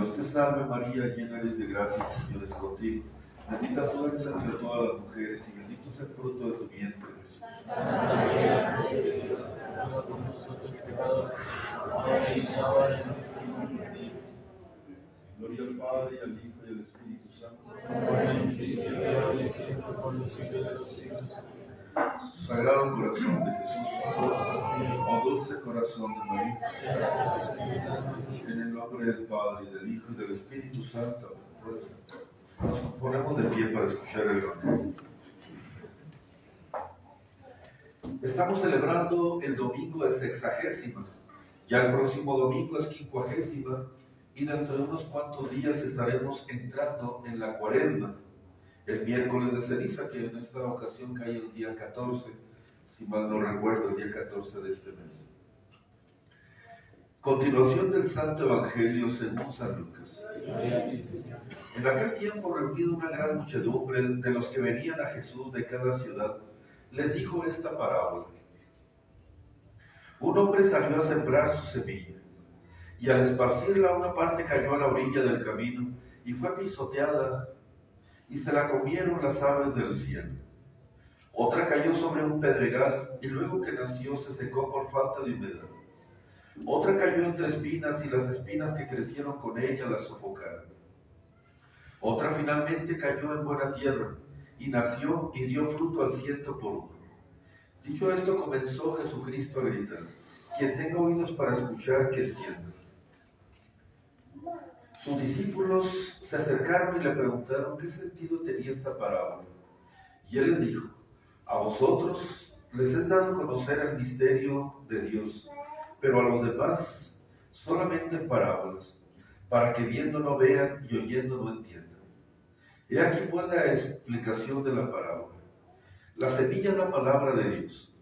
Dios te salve María, llena eres de gracia, el Señor es contigo. Bendita tú eres entre todas las mujeres y bendito es el fruto de tu vientre, Jesús. Santa María, Madre de Dios, ruega por nosotros pecadores, ahora y en la hora de nuestra muerte. Gloria al Padre, y al Hijo, y al Espíritu Santo. Ahora y siempre, ahora y siempre, por los siglos de los siglos. Sagrado corazón de Jesús, oh dulce corazón de María, en el nombre del Padre, y del Hijo, y del Espíritu Santo, nos ponemos de pie para escuchar el Evangelio. Estamos celebrando el domingo de Sexagésima, ya el próximo domingo es Quincuagésima, y dentro de unos cuantos días estaremos entrando en la Cuaresma, el miércoles de ceniza, que en esta ocasión cae el día 14, si mal no recuerdo, el día 14 de este mes. Continuación del Santo Evangelio según San Lucas. En aquel tiempo, reunido una gran muchedumbre de los que venían a Jesús de cada ciudad, les dijo esta parábola. Un hombre salió a sembrar su semilla, y al esparcirla una parte cayó a la orilla del camino, y fue pisoteada, y se la comieron las aves del cielo. Otra cayó sobre un pedregal, y luego que nació se secó por falta de humedad. Otra cayó entre espinas, y las espinas que crecieron con ella la sofocaron. Otra finalmente cayó en buena tierra, y nació y dio fruto al 100%. Dicho esto, comenzó Jesucristo a gritar: quien tenga oídos para escuchar, que entienda. Sus discípulos se acercaron y le preguntaron qué sentido tenía esta parábola. Y él les dijo: a vosotros les es dado conocer el misterio de Dios, pero a los demás solamente en parábolas, para que viendo no vean y oyendo no entiendan. He aquí pues la explicación de la parábola. La semilla es la palabra de Dios.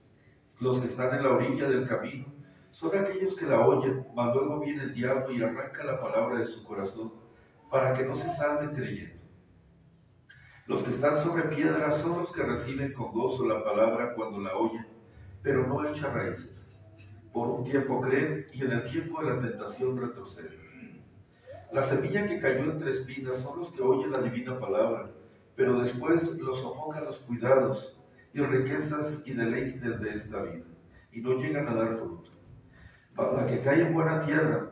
Los que están en la orilla del camino son aquellos que la oyen, mas luego viene el diablo y arranca la palabra de su corazón, para que no se salven creyendo. Los que están sobre piedras son los que reciben con gozo la palabra cuando la oyen, pero no echan raíces. Por un tiempo creen y en el tiempo de la tentación retroceden. La semilla que cayó entre espinas son los que oyen la divina palabra, pero después los sofocan los cuidados y riquezas y deleites de esta vida, y no llegan a dar fruto. La que cae en buena tierra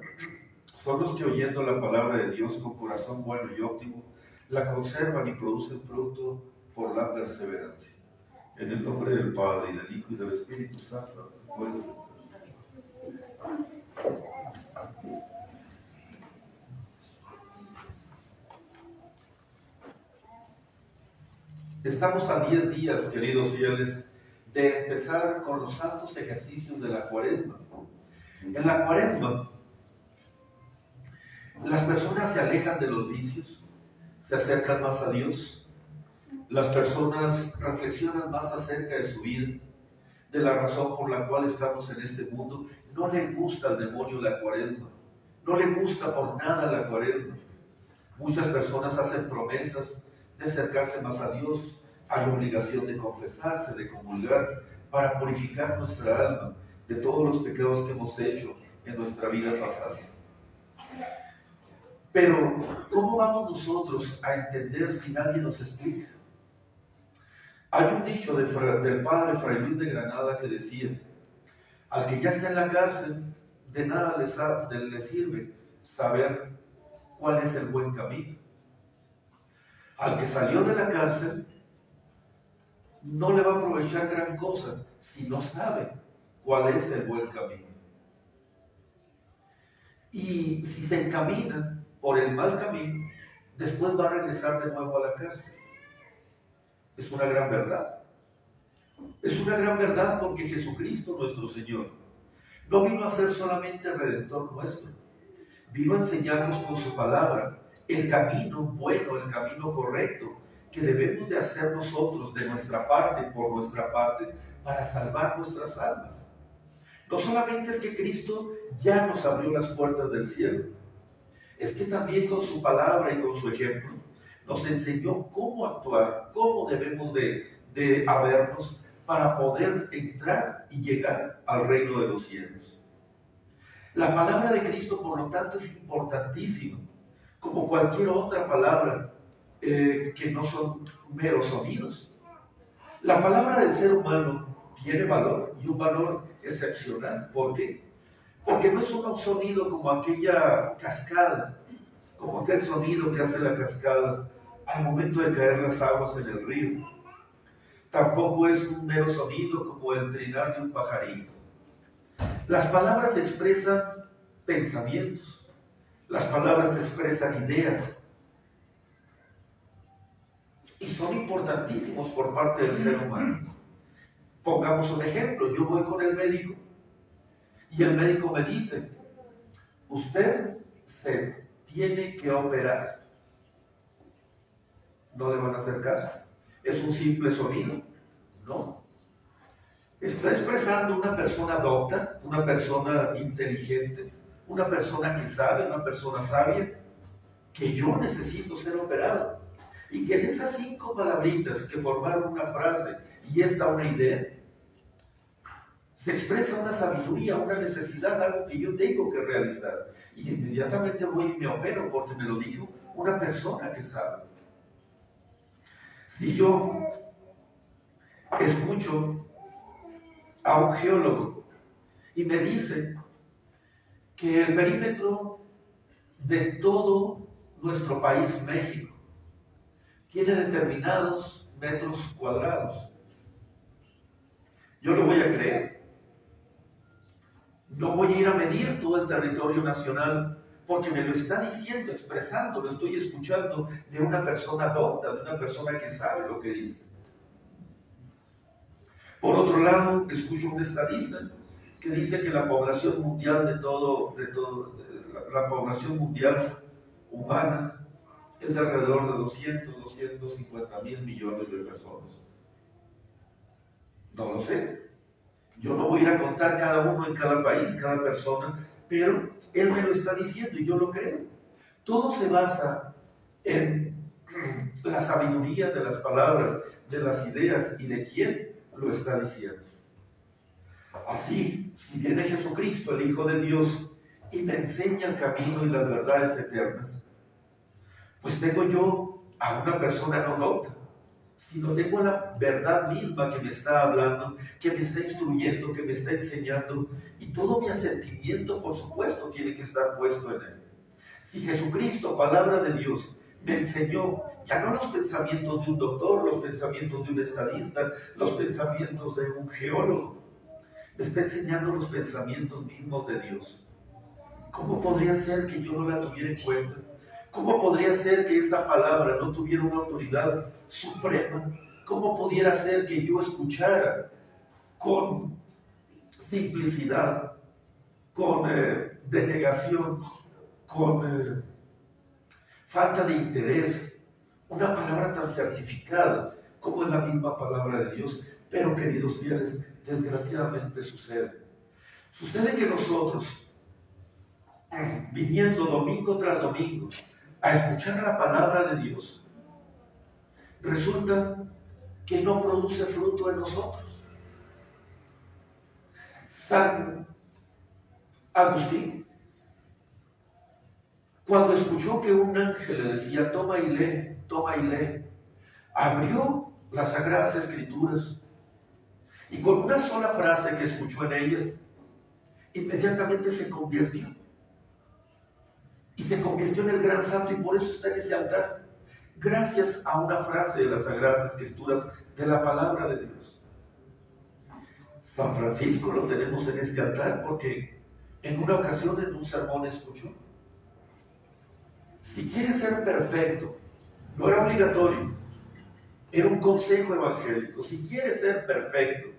son los que, oyendo la palabra de Dios con corazón bueno y óptimo, la conservan y producen fruto por la perseverancia. En el nombre del Padre, y del Hijo, y del Espíritu Santo. Estamos a 10 días, queridos fieles, de empezar con los santos ejercicios de la Cuaresma. En la Cuaresma, las personas se alejan de los vicios, se acercan más a Dios. Las personas reflexionan más acerca de su vida, de la razón por la cual estamos en este mundo. No le gusta al demonio la Cuaresma, no le gusta por nada la Cuaresma. Muchas personas hacen promesas de acercarse más a Dios. Hay obligación de confesarse, de comulgar, para purificar nuestra alma de todos los pecados que hemos hecho en nuestra vida pasada. Pero, ¿cómo vamos nosotros a entender si nadie nos explica? Hay un dicho del padre Fray Luis de Granada que decía: al que ya está en la cárcel, de nada le sirve saber cuál es el buen camino. Al que salió de la cárcel, no le va a aprovechar gran cosa si no sabe cuál es el buen camino. Y si se encamina por el mal camino, después va a regresar de nuevo a la cárcel. Es una gran verdad. Es una gran verdad porque Jesucristo, nuestro Señor, no vino a ser solamente el Redentor nuestro. Vino a enseñarnos con su palabra el camino bueno, el camino correcto, que debemos de hacer nosotros de nuestra parte, por nuestra parte, para salvar nuestras almas. No solamente es que Cristo ya nos abrió las puertas del cielo, es que también con su palabra y con su ejemplo nos enseñó cómo actuar, cómo debemos de habernos para poder entrar y llegar al reino de los cielos. La palabra de Cristo, por lo tanto, es importantísima, como cualquier otra palabra que no son meros sonidos. La palabra del ser humano tiene valor y un valor excepcional. ¿Por qué? Porque no es un sonido como aquella cascada, como aquel sonido que hace la cascada al momento de caer las aguas en el río. Tampoco es un mero sonido como el trinar de un pajarito. Las palabras expresan pensamientos, las palabras expresan ideas y son importantísimos por parte del ser humano. Pongamos un ejemplo, yo voy con el médico y el médico me dice, usted se tiene que operar. No le van a hacer caso. ¿Es un simple sonido? No. Está expresando una persona docta, una persona inteligente, una persona que sabe, una persona sabia, que yo necesito ser operado. Y que en esas 5 palabritas que formaron una frase y esta una idea, se expresa una sabiduría, una necesidad, algo que yo tengo que realizar. Y inmediatamente voy y me opero porque me lo dijo una persona que sabe. Si yo escucho a un geólogo y me dice que el perímetro de todo nuestro país, México, tiene determinados metros cuadrados, yo lo voy a creer. No voy a ir a medir todo el territorio nacional porque me lo está diciendo, expresando, lo estoy escuchando de una persona docta, de una persona que sabe lo que dice. Por otro lado, escucho un estadista que dice que la población mundial la población mundial humana es de alrededor de 250 mil millones de personas. No lo sé. Yo no voy a ir a contar cada uno en cada país, cada persona, pero él me lo está diciendo y yo lo creo. Todo se basa en la sabiduría de las palabras, de las ideas y de quién lo está diciendo. Así, si viene Jesucristo, el Hijo de Dios, y me enseña el camino y las verdades eternas, pues tengo yo a una persona no docta, sino tengo la verdad misma que me está hablando, que me está instruyendo, que me está enseñando, y todo mi asentimiento, por supuesto, tiene que estar puesto en él. Si Jesucristo, palabra de Dios, me enseñó ya no los pensamientos de un doctor, los pensamientos de un estadista, los pensamientos de un geólogo, me está enseñando los pensamientos mismos de Dios. ¿Cómo podría ser que yo no la tuviera en cuenta? ¿Cómo podría ser que esa palabra no tuviera una autoridad suprema? ¿Cómo pudiera ser que yo escuchara con simplicidad, con denegación, con falta de interés, una palabra tan certificada como es la misma palabra de Dios? Pero, queridos fieles, desgraciadamente sucede. Sucede que nosotros, viniendo domingo tras domingo a escuchar la palabra de Dios, resulta que no produce fruto en nosotros. San Agustín, cuando escuchó que un ángel le decía, toma y lee, abrió las Sagradas Escrituras y con una sola frase que escuchó en ellas, inmediatamente se convirtió. Y se convirtió en el gran santo y por eso está en ese altar. Gracias a una frase de las Sagradas Escrituras, de la palabra de Dios. San Francisco lo tenemos en este altar porque en una ocasión en un sermón escuchó: si quieres ser perfecto, no era obligatorio, era un consejo evangélico. Si quieres ser perfecto,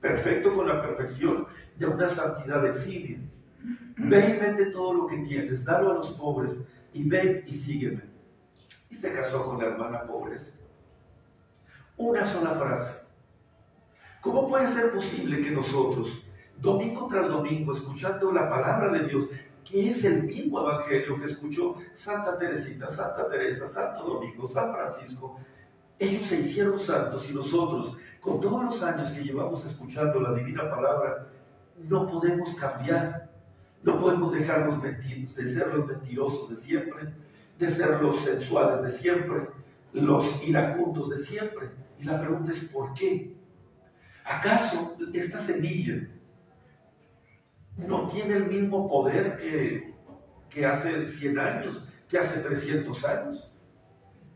perfecto con la perfección de una santidad eximia, ve y vende todo lo que tienes, dalo a los pobres y ven y sígueme. Y se casó con la hermana pobreza. Una sola frase. ¿Cómo puede ser posible que nosotros, domingo tras domingo, escuchando la palabra de Dios, que es el mismo evangelio que escuchó Santa Teresita, Santa Teresa, Santo Domingo, San Francisco, ellos se hicieron santos y nosotros, con todos los años que llevamos escuchando la divina palabra, no podemos cambiar? No podemos dejarnos mentir, de ser los mentirosos de siempre, de ser los sensuales de siempre, los iracundos de siempre. Y la pregunta es, ¿por qué? ¿Acaso esta semilla no tiene el mismo poder que hace 100 años, que hace 300 años?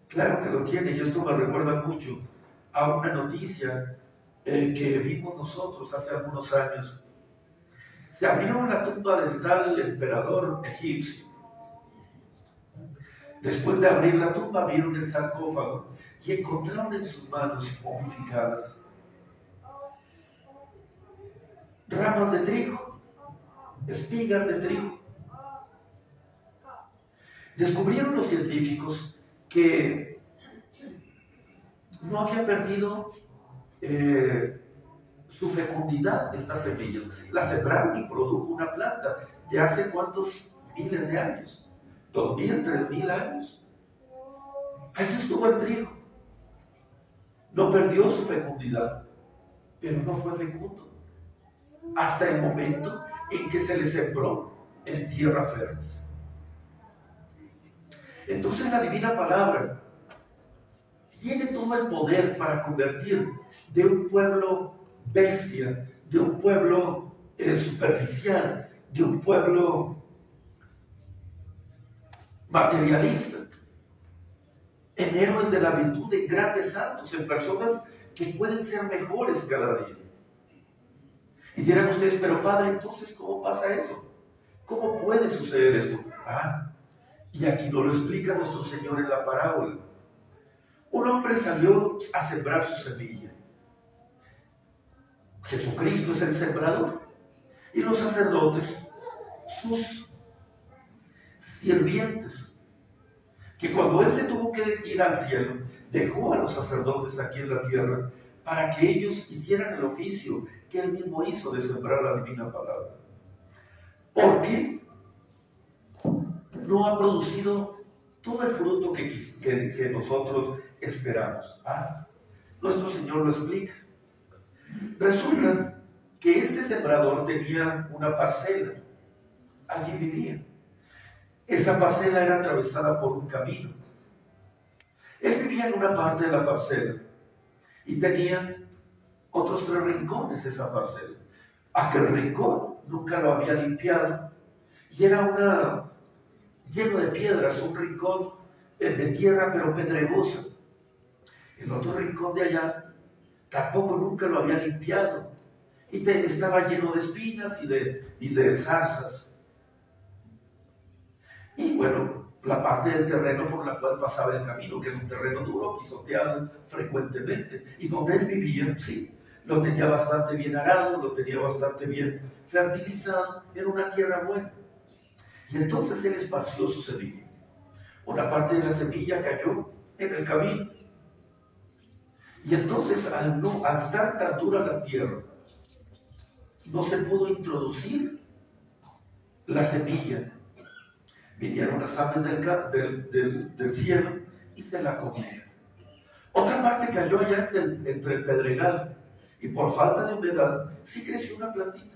Claro que lo tiene, y esto me recuerda mucho a una noticia que vimos nosotros hace algunos años. Se abrió la tumba del tal emperador egipcio. Después de abrir la tumba, vieron el sarcófago y encontraron en sus manos momificadas ramas de trigo, espigas de trigo. Descubrieron los científicos que no había perdido su fecundidad estas semillas. La sembraron y produjo una planta de hace cuántos miles de años, 2000, 3000 años. Ahí estuvo el trigo. No perdió su fecundidad, pero no fue fecundo hasta el momento en que se le sembró en tierra fértil. Entonces la divina palabra tiene todo el poder para convertir de un pueblo bestia, de un pueblo superficial, de un pueblo materialista, en héroes de la virtud, en grandes santos, en personas que pueden ser mejores cada día. Y dirán ustedes, pero Padre, entonces, ¿cómo pasa eso? ¿Cómo puede suceder esto? Y aquí nos lo explica nuestro Señor en la parábola. Un hombre salió a sembrar su semilla. Jesucristo es el sembrador. Y los sacerdotes, sus sirvientes, que cuando Él se tuvo que ir al cielo, dejó a los sacerdotes aquí en la tierra para que ellos hicieran el oficio que Él mismo hizo de sembrar la divina palabra. ¿Por qué no ha producido todo el fruto que nosotros esperamos? Nuestro Señor lo explica. Resulta que este sembrador tenía una parcela, allí vivía. Esa parcela era atravesada por un camino. Él vivía en una parte de la parcela y tenía otros 3 rincones esa parcela. Aquel rincón nunca lo había limpiado y era lleno de piedras, un rincón de tierra pero pedregosa. El otro rincón de allá tampoco nunca lo había limpiado y estaba lleno de espinas y de zarzas. Y bueno, la parte del terreno por la cual pasaba el camino, que era un terreno duro, pisoteado frecuentemente, y donde él vivía, sí, lo tenía bastante bien arado, lo tenía bastante bien fertilizado, era una tierra buena. Y entonces él esparció su semilla. Una parte de la semilla cayó en el camino. Y entonces al estar tan dura la tierra, no se pudo introducir la semilla. Vinieron las aves del cielo y se la comieron. Otra parte cayó allá entre el pedregal y por falta de humedad sí creció una plantita,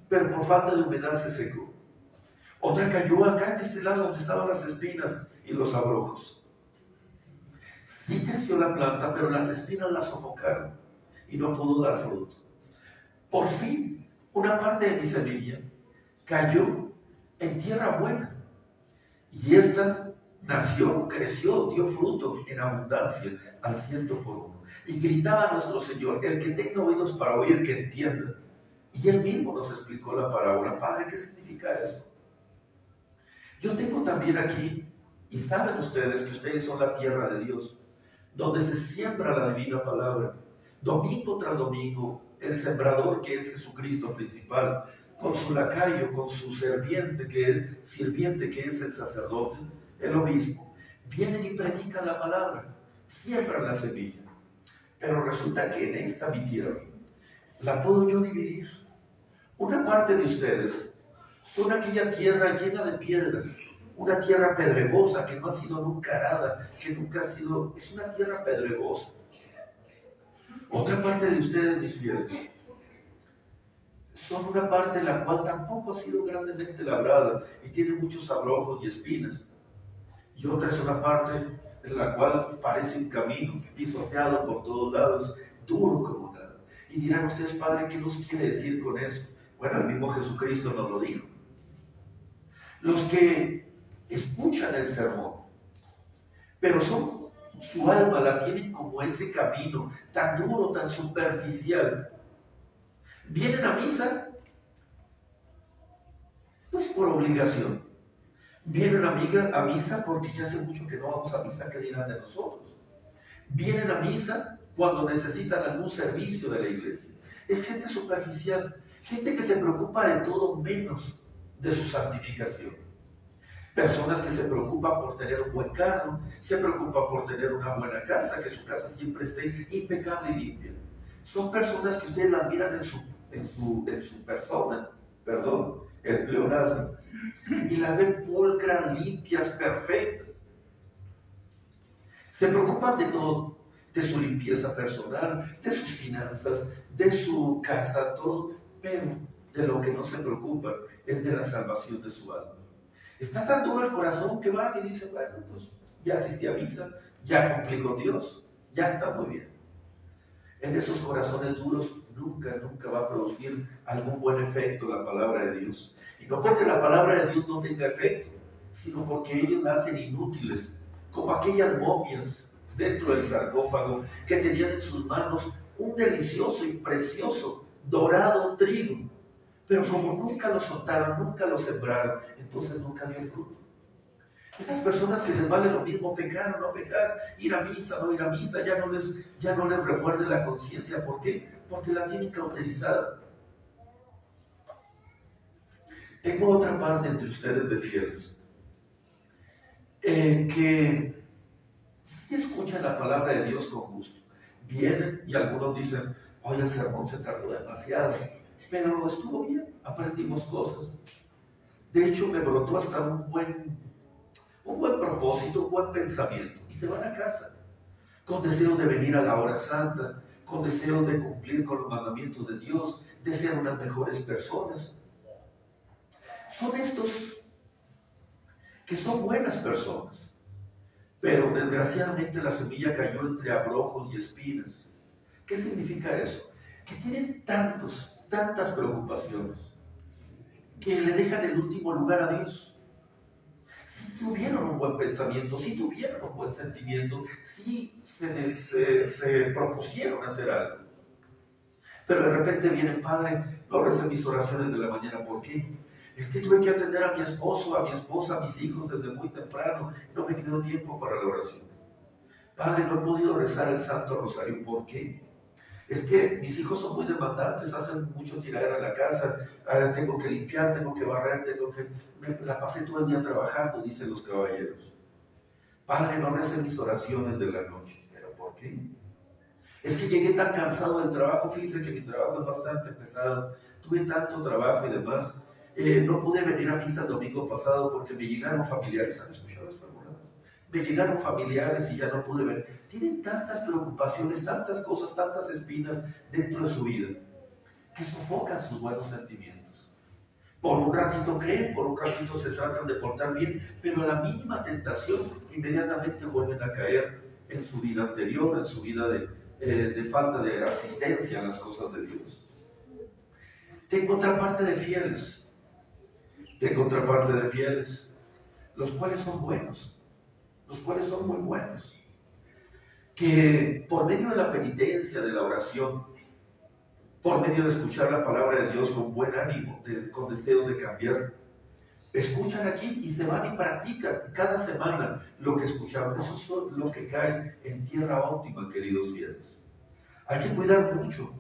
pero por falta de humedad se secó. Otra cayó acá en este lado donde estaban las espinas y los abrojos. Sí creció la planta, pero las espinas la sofocaron y no pudo dar fruto. Por fin, una parte de mi semilla cayó en tierra buena. Y esta nació, creció, dio fruto en abundancia al 100%. Y gritaba a nuestro Señor, el que tenga oídos para oír, que entienda. Y Él mismo nos explicó la parábola. Padre, ¿qué significa eso? Yo tengo también aquí, y saben ustedes que ustedes son la tierra de Dios, donde se siembra la divina palabra. Domingo tras domingo, el sembrador que es Jesucristo principal, con su lacayo, con su sirviente que es el sacerdote, el obispo, vienen y predican la palabra, siembran la semilla. Pero resulta que en esta mi tierra la puedo yo dividir. Una parte de ustedes son aquella tierra llena de piedras, una tierra pedregosa que no ha sido nunca arada, que nunca ha sido, es una tierra pedregosa. Otra parte de ustedes, mis fieles, son una parte en la cual tampoco ha sido grandemente labrada y tiene muchos abrojos y espinas. y otra es una parte en la cual parece un camino, pisoteado por todos lados, duro como nada. Y dirán ustedes, Padre, ¿qué nos quiere decir con eso? Bueno, el mismo Jesucristo nos lo dijo. Los que escuchan el sermón, pero su alma la tienen como ese camino tan duro, tan superficial. Vienen a misa, pues por obligación. Vienen a misa porque ya hace mucho que no vamos a misa, ¿qué dirán de nosotros? Vienen a misa cuando necesitan algún servicio de la iglesia. Es gente superficial, gente que se preocupa de todo menos de su santificación. Personas que se preocupan por tener un buen carro, se preocupan por tener una buena casa, que su casa siempre esté impecable y limpia. Son personas que ustedes las miran en su persona, perdón, el pleonasmo, y las ven pulcras, limpias, perfectas. Se preocupan de todo, de su limpieza personal, de sus finanzas, de su casa, todo, pero de lo que no se preocupan es de la salvación de su alma. Está tan duro el corazón que van y dicen, bueno, pues ya asistí a misa, ya cumplí con Dios, ya está muy bien. En esos corazones duros nunca va a producir algún buen efecto la palabra de Dios. Y no porque la palabra de Dios no tenga efecto, sino porque ellos la hacen inútiles, como aquellas momias dentro del sarcófago que tenían en sus manos un delicioso y precioso dorado trigo. Pero como nunca lo soltaron, nunca lo sembraron, entonces nunca dio fruto. Esas personas que les vale lo mismo pecar o no pecar, ir a misa o no ir a misa, ya no les remuerde la conciencia. ¿Por qué? Porque la tienen cauterizada. Tengo otra parte entre ustedes de fieles, que sí escuchan la palabra de Dios con gusto. Vienen y algunos dicen, oye, el sermón se tardó demasiado, pero estuvo bien, aprendimos cosas. De hecho, me brotó hasta un buen propósito, un buen pensamiento, y se van a casa, con deseos de venir a la hora santa, con deseos de cumplir con los mandamientos de Dios, de ser unas mejores personas. Son estos que son buenas personas, pero desgraciadamente la semilla cayó entre abrojos y espinas. ¿Qué significa eso? Que tienen tantas preocupaciones, que le dejan el último lugar a Dios. Si tuvieron un buen pensamiento, si tuvieron un buen sentimiento, si se propusieron hacer algo. Pero de repente viene el Padre, no recé mis oraciones de la mañana. ¿Por qué? Es que tuve que atender a mi esposo, a mi esposa, a mis hijos desde muy temprano. No me quedó tiempo para la oración. Padre, no he podido rezar el Santo Rosario. ¿Por qué? Es que mis hijos son muy demandantes, hacen mucho tiradero en la casa, tengo que limpiar, tengo que barrer, me la pasé todo el día trabajando, dicen los caballeros. Padre, no recé mis oraciones de la noche. ¿Pero por qué? Es que llegué tan cansado del trabajo, fíjense que mi trabajo es bastante pesado, tuve tanto trabajo y demás, no pude venir a misa el domingo pasado porque me llegaron familiares. ¿Han escuchado esto alguna vez? Me llegaron familiares y ya no pude venir. Tienen tantas preocupaciones, tantas cosas, tantas espinas dentro de su vida, que sofocan sus buenos sentimientos. Por un ratito creen, por un ratito se tratan de portar bien, pero a la mínima tentación inmediatamente vuelven a caer en su vida anterior, en su vida de falta de asistencia a las cosas de Dios. Tengo otra parte de fieles, los cuales son buenos, los cuales son muy buenos, que por medio de la penitencia, de la oración, por medio de escuchar la palabra de Dios con buen ánimo, con deseo de cambiar, escuchan aquí y se van y practican cada semana lo que escucharon. Eso es lo que cae en tierra óptima, queridos fieles. Hay que cuidar mucho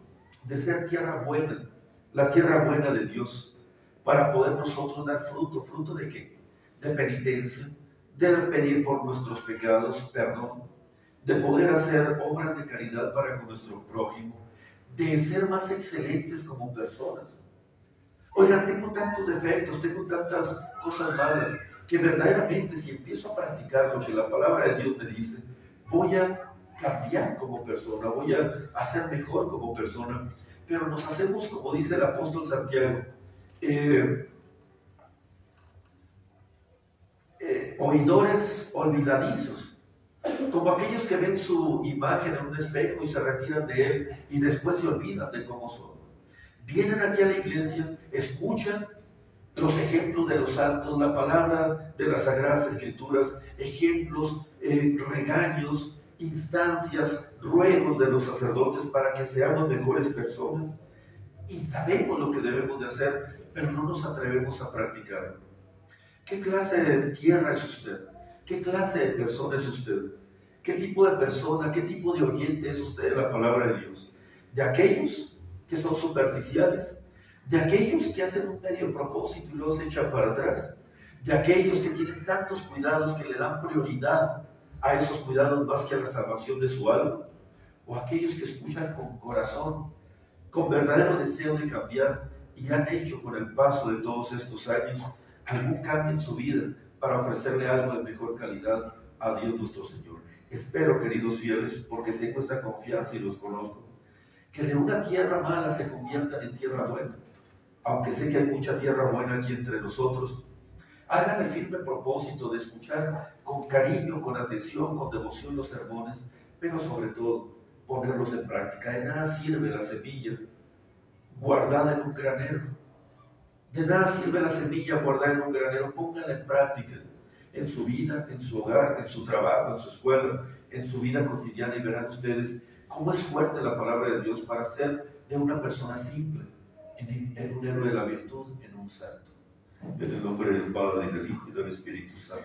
de ser tierra buena, la tierra buena de Dios, para poder nosotros dar fruto. ¿Fruto de qué? De penitencia, de pedir por nuestros pecados perdón, de poder hacer obras de caridad para con nuestro prójimo, de ser más excelentes como personas. Oigan, tengo tantos defectos, tengo tantas cosas malas, que verdaderamente si empiezo a practicar lo que la palabra de Dios me dice, voy a cambiar como persona, voy a ser mejor como persona. Pero nos hacemos, como dice el apóstol Santiago, oidores olvidadizos, como aquellos que ven su imagen en un espejo y se retiran de él y después se olvidan de cómo son. Vienen aquí a la iglesia, escuchan los ejemplos de los santos, la palabra de las Sagradas Escrituras, ejemplos, regaños, instancias, ruegos de los sacerdotes para que seamos mejores personas. Y sabemos lo que debemos de hacer, pero no nos atrevemos a practicarlo. ¿Qué clase de tierra es usted? ¿Qué clase de persona es usted? ¿Qué tipo de persona, qué tipo de oyente es usted de la palabra de Dios? ¿De aquellos que son superficiales? ¿De aquellos que hacen un medio propósito y luego se echan para atrás? ¿De aquellos que tienen tantos cuidados que le dan prioridad a esos cuidados más que a la salvación de su alma? ¿O aquellos que escuchan con corazón, con verdadero deseo de cambiar y han hecho con el paso de todos estos años algún cambio en su vida para ofrecerle algo de mejor calidad a Dios nuestro Señor? Espero, queridos fieles, porque tengo esa confianza y los conozco, que de una tierra mala se conviertan en tierra buena. Aunque sé que hay mucha tierra buena aquí entre nosotros, hagan el firme propósito de escuchar con cariño, con atención, con devoción los sermones, pero sobre todo ponerlos en práctica. De nada sirve la semilla guardada en un granero. De nada sirve la semilla guardada en un granero. Póngala en práctica en su vida, en su hogar, en su trabajo, en su escuela, en su vida cotidiana, y verán ustedes cómo es fuerte la palabra de Dios para hacer de una persona simple en un héroe de la virtud, en un santo. En el nombre del Padre, y del Hijo, y del Espíritu Santo.